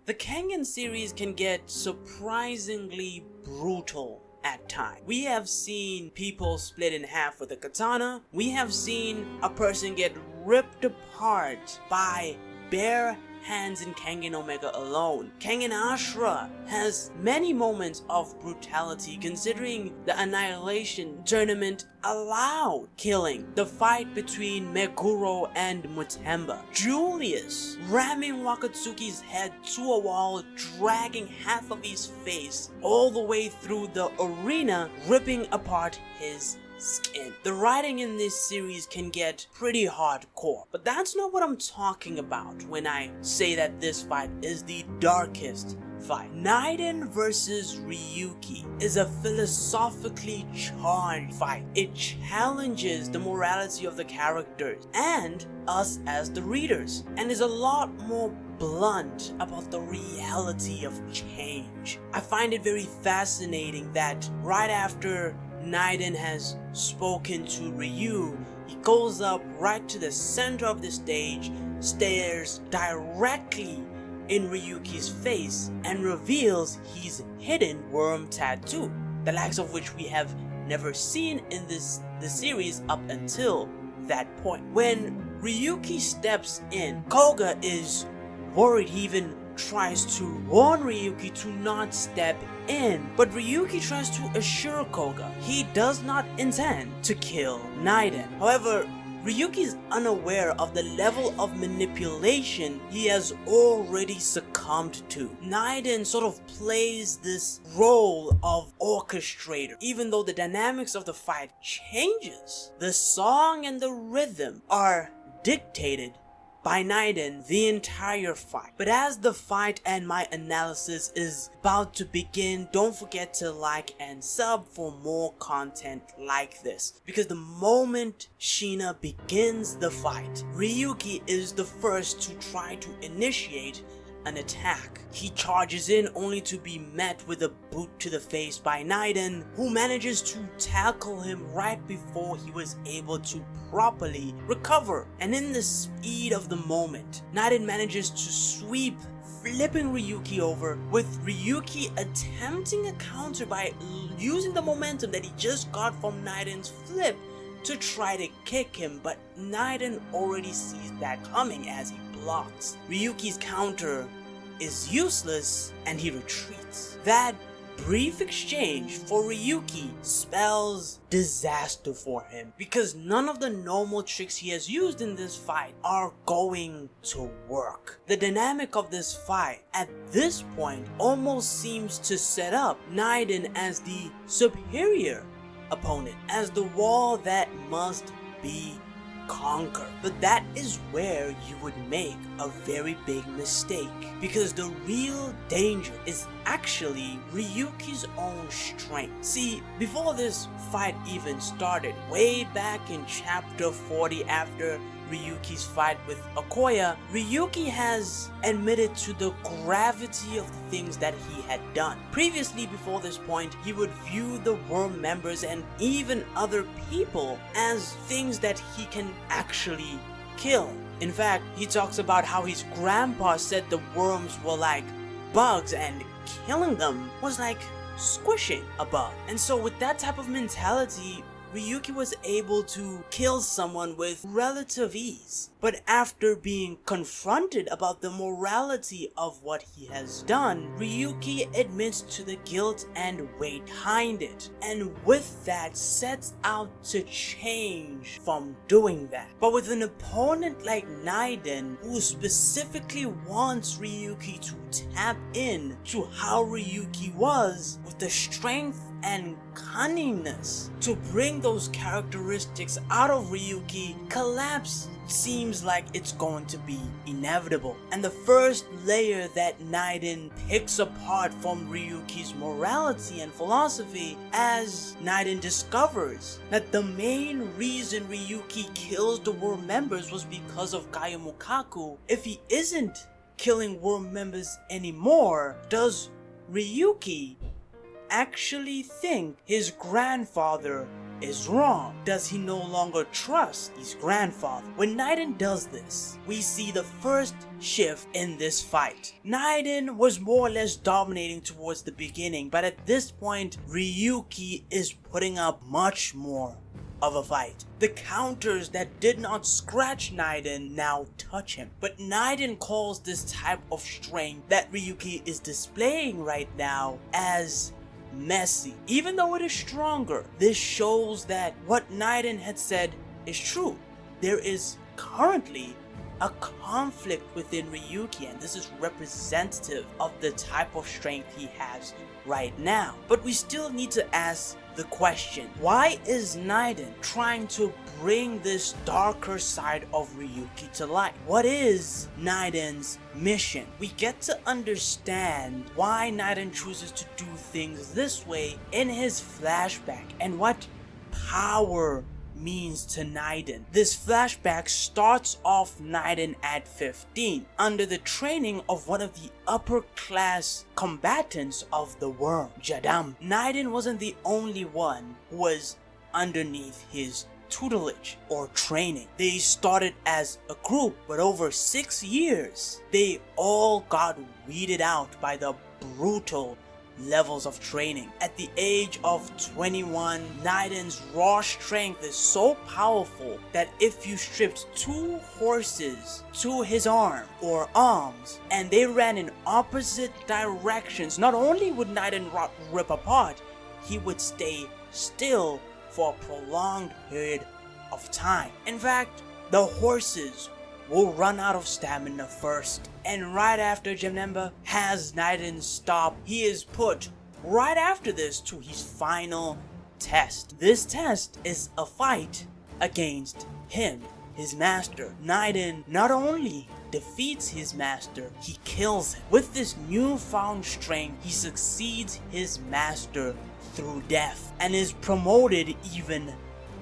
The Kengan series can get surprisingly brutal at times. We have seen people split in half with a katana. We have seen a person get ripped apart by bare hands in Kengan Omega alone. Kengan Ashura has many moments of brutality considering the Annihilation tournament allowed killing. The fight between Meguro and Mutemba. Julius ramming Wakatsuki's head to a wall, dragging half of his face all the way through the arena, ripping apart his skin. The writing in this series can get pretty hardcore, but that's not what I'm talking about when I say that this fight is the darkest fight. Naiden versus Ryuki is a philosophically charged fight. It challenges the morality of the characters and us as the readers, and is a lot more blunt about the reality of change. I find it very fascinating that right after Naiden has spoken to Ryu, he goes up right to the center of the stage, stares directly in Ryuki's face, and reveals his hidden worm tattoo, the likes of which we have never seen in the series up until that point. When Ryuki steps in, Koga is worried. He even tries to warn Ryuki to not step in, but Ryuki tries to assure Koga he does not intend to kill Naiden. However, Ryuki is unaware of the level of manipulation he has already succumbed to. Naiden sort of plays this role of orchestrator. Even though the dynamics of the fight changes, the song and the rhythm are dictated by Naiden the entire fight. But as the fight and my analysis is about to begin, don't forget to like and sub for more content like this, because the moment Sheena begins the fight, Ryuki is the first to try to initiate an attack. He charges in only to be met with a boot to the face by Naiden, who manages to tackle him right before he was able to properly recover. And in the speed of the moment, Naiden manages to sweep, flipping Ryuki over, with Ryuki attempting a counter by using the momentum that he just got from Naiden's flip to try to kick him, but Naiden already sees that coming as he blocks. Ryuki's counter is useless and he retreats. That brief exchange for Ryuki spells disaster for him, because none of the normal tricks he has used in this fight are going to work. The dynamic of this fight at this point almost seems to set up Naiden as the superior opponent, as the wall that must be conquered. But that is where you would make a very big mistake, because the real danger is actually Ryuki's own strength. See, before this fight even started, way back in chapter 40, after Ryuki's fight with Okoya, Ryuki has admitted to the gravity of the things that he had done. Previously, before this point, he would view the worm members and even other people as things that he can actually kill. In fact, he talks about how his grandpa said the worms were like bugs and killing them was like squishing a bug. And so with that type of mentality, Ryuki was able to kill someone with relative ease. But after being confronted about the morality of what he has done, Ryuki admits to the guilt and weight behind it, and with that sets out to change from doing that. But with an opponent like Naiden, who specifically wants Ryuki to tap in to how Ryuki was, with the strength and cunningness to bring those characteristics out of Ryuki, collapse seems like it's going to be inevitable. And the first layer that Naiden picks apart from Ryuki's morality and philosophy, as Naiden discovers that the main reason Ryuki kills the worm members was because of Gayamukaku. If he isn't killing worm members anymore, does Ryuki actually think his grandfather is wrong? Does he no longer trust his grandfather? When Naiden does this, we see the first shift in this fight. Naiden was more or less dominating towards the beginning, but at this point, Ryuki is putting up much more of a fight. The counters that did not scratch Naiden now touch him. But Naiden calls this type of strength that Ryuki is displaying right now as messy. Even though it is stronger, this shows that what Naiden had said is true. There is currently a conflict within Ryuki, and this is representative of the type of strength he has right now. But we still need to ask the question, why is Naiden trying to bring this darker side of Ryuki to light? What is Naiden's mission? We get to understand why Naiden chooses to do things this way in his flashback and what power means to Naiden. This flashback starts off Naiden at 15 under the training of one of the upper class combatants of the worm, Jadam. Naiden wasn't the only one who was underneath his tutelage or training. They started as a group, but over 6 years they all got weeded out by the brutal levels of training. At the age of 21, Naiden's raw strength is so powerful that if you stripped 2 horses to his arm or arms and they ran in opposite directions, not only would Naiden rip apart, he would stay still for a prolonged period of time. In fact, the horses will run out of stamina first, and right after Janemba has Naiden stop, he is put right after this to his final test. This test is a fight against him, his master. Naiden not only defeats his master, he kills him. With this newfound strength, he succeeds his master through death and is promoted even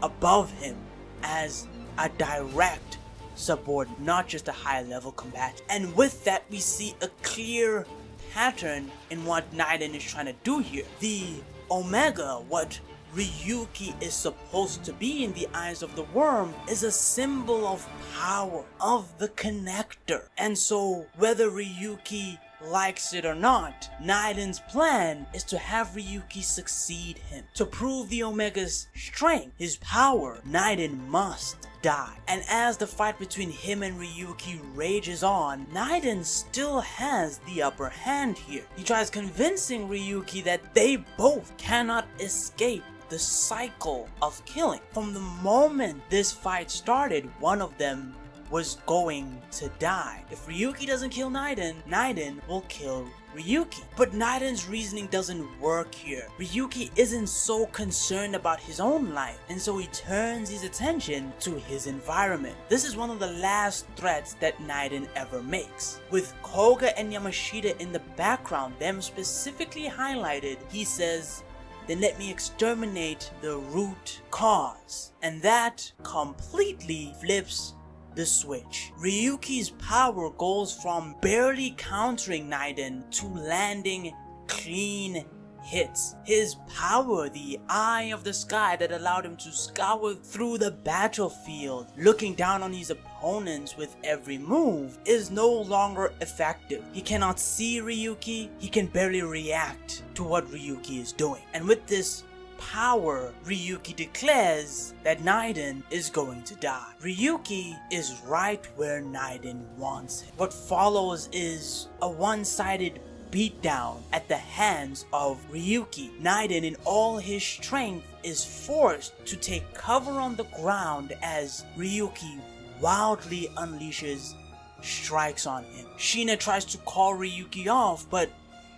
above him as a direct subordinate, not just a high level combatant. And with that, we see a clear pattern in what Naiden is trying to do here. The Omega, what Ryuki is supposed to be in the eyes of the worm, is a symbol of power, of the connector. And so whether Ryuki likes it or not, Naiden's plan is to have Ryuki succeed him. To prove the Omega's strength, his power, Naiden must die. And as the fight between him and Ryuki rages on, Naiden still has the upper hand here. He tries convincing Ryuki that they both cannot escape the cycle of killing. From the moment this fight started, one of them was going to die. If Ryuki doesn't kill Naiden, Naiden will kill Ryuki. But Naiden's reasoning doesn't work here. Ryuki isn't so concerned about his own life, and so he turns his attention to his environment. This is one of the last threats that Naiden ever makes. With Koga and Yamashita in the background, them specifically highlighted, he says, "Then let me exterminate the root cause." And that completely flips the switch. Ryuki's power goes from barely countering Naiden to landing clean hits. His power, the eye of the sky that allowed him to scour through the battlefield, looking down on his opponents with every move, is no longer effective. He cannot see Ryuki, he can barely react to what Ryuki is doing. And with this power, Ryuki declares that Naiden is going to die. Ryuki is right where Naiden wants him. What follows is a one-sided beatdown at the hands of Ryuki. Naiden, in all his strength, is forced to take cover on the ground as Ryuki wildly unleashes strikes on him. Shina tries to call Ryuki off, but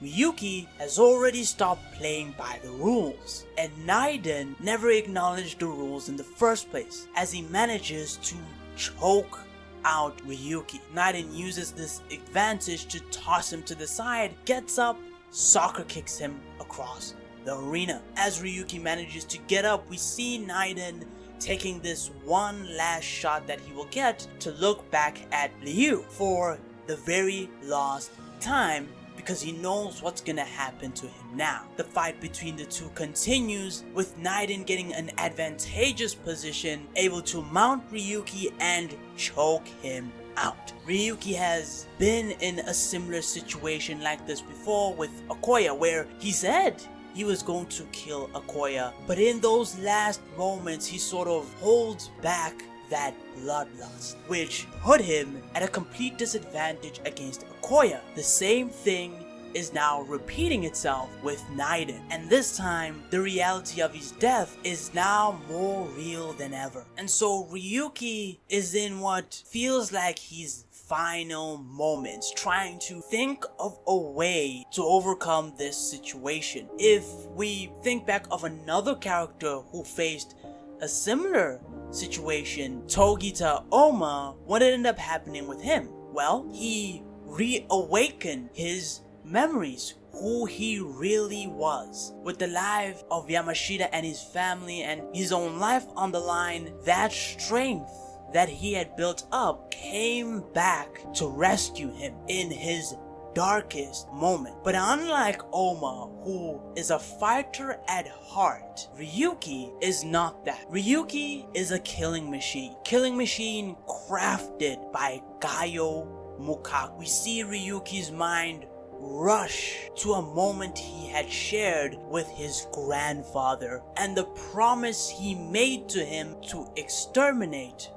Ryuki has already stopped playing by the rules, and Naiden never acknowledged the rules in the first place, as he manages to choke out Ryuki. Naiden uses this advantage to toss him to the side, gets up, soccer kicks him across the arena. As Ryuki manages to get up, we see Naiden taking this one last shot that he will get to look back at Ryu for the very last time, because he knows what's gonna happen to him now. The fight between the two continues, with Naiden getting an advantageous position, able to mount Ryuki and choke him out. Ryuki has been in a similar situation like this before with Okoya, where he said he was going to kill Okoya, but in those last moments he sort of holds back that bloodlust, which put him at a complete disadvantage against Okoya. The same thing is now repeating itself with Naiden, and this time the reality of his death is now more real than ever. And so Ryuki is in what feels like his final moments, trying to think of a way to overcome this situation. If we think back of another character who faced a similar situation, Togita Oma, what ended up happening with him? Well, he reawakened his memories, who he really was. With the life of Yamashita and his family and his own life on the line, that strength that he had built up came back to rescue him in his darkest moment. But unlike Oma, who is a fighter at heart, Ryuki is not that. Ryuki is a killing machine. Killing machine crafted by Gaio Mukaku. We see Ryuki's mind rush to a moment he had shared with his grandfather and the promise he made to him to exterminate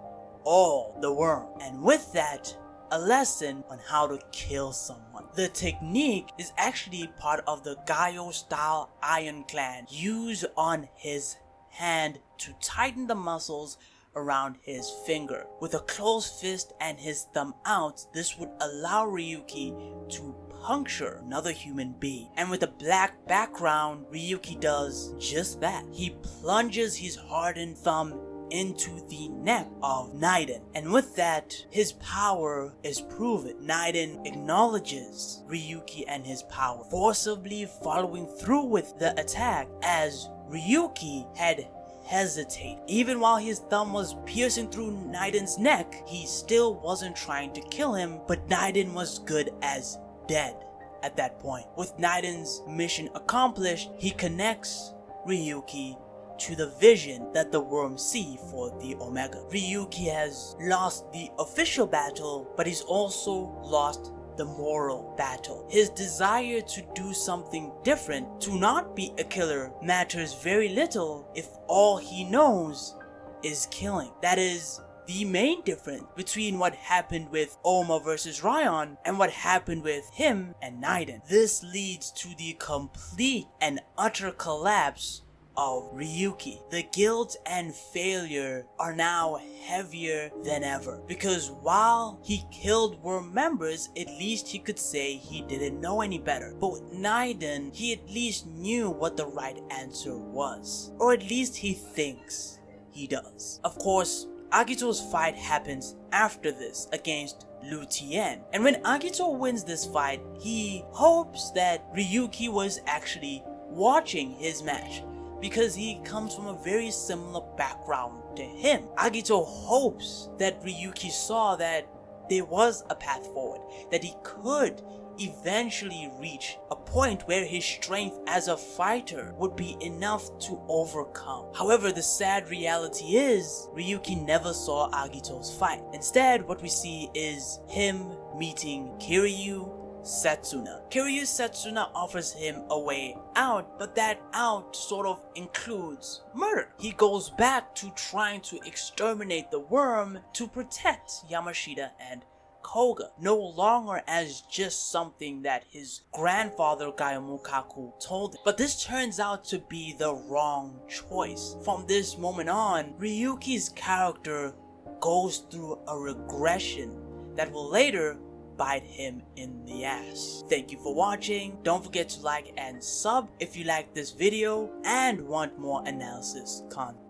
all the worm. And with that, a lesson on how to kill someone. The technique is actually part of the Gaio style Iron Clan used on his hand to tighten the muscles around his finger. With a closed fist and his thumb out, this would allow Ryuki to puncture another human being. And with a black background, Ryuki does just that. He plunges his hardened thumb into the neck of Naiden, and with that, his power is proven. Naiden acknowledges Ryuki and his power, forcibly following through with the attack as Ryuki had hesitated. Even while his thumb was piercing through Naiden's neck, he still wasn't trying to kill him, but Naiden was good as dead at that point. With Naiden's mission accomplished, he connects Ryuki to the vision that the worms see for the Omega. Ryuki has lost the official battle, but he's also lost the moral battle. His desire to do something different, to not be a killer, matters very little if all he knows is killing. That is the main difference between what happened with Oma versus Ryan and what happened with him and Naiden. This leads to the complete and utter collapse of Ryuki. The guilt and failure are now heavier than ever, because while he killed worm members, at least he could say he didn't know any better. But with Naiden, he at least knew what the right answer was, or at least he thinks he does. Of course, Agito's fight happens after this against Lu Tien, and when Agito wins this fight, he hopes that Ryuki was actually watching his match, because he comes from a very similar background to him. Agito hopes that Ryuki saw that there was a path forward, that he could eventually reach a point where his strength as a fighter would be enough to overcome. However, the sad reality is Ryuki never saw Agito's fight. Instead, what we see is him meeting Kiryu Setsuna. Kiryu Setsuna offers him a way out, but that out sort of includes murder. He goes back to trying to exterminate the worm to protect Yamashita and Koga, no longer as just something that his grandfather Gaiomukaku told him. But this turns out to be the wrong choice. From this moment on, Ryuki's character goes through a regression that will later bite him in the ass. Thank you for watching. Don't forget to like and sub if you like this video and want more analysis content.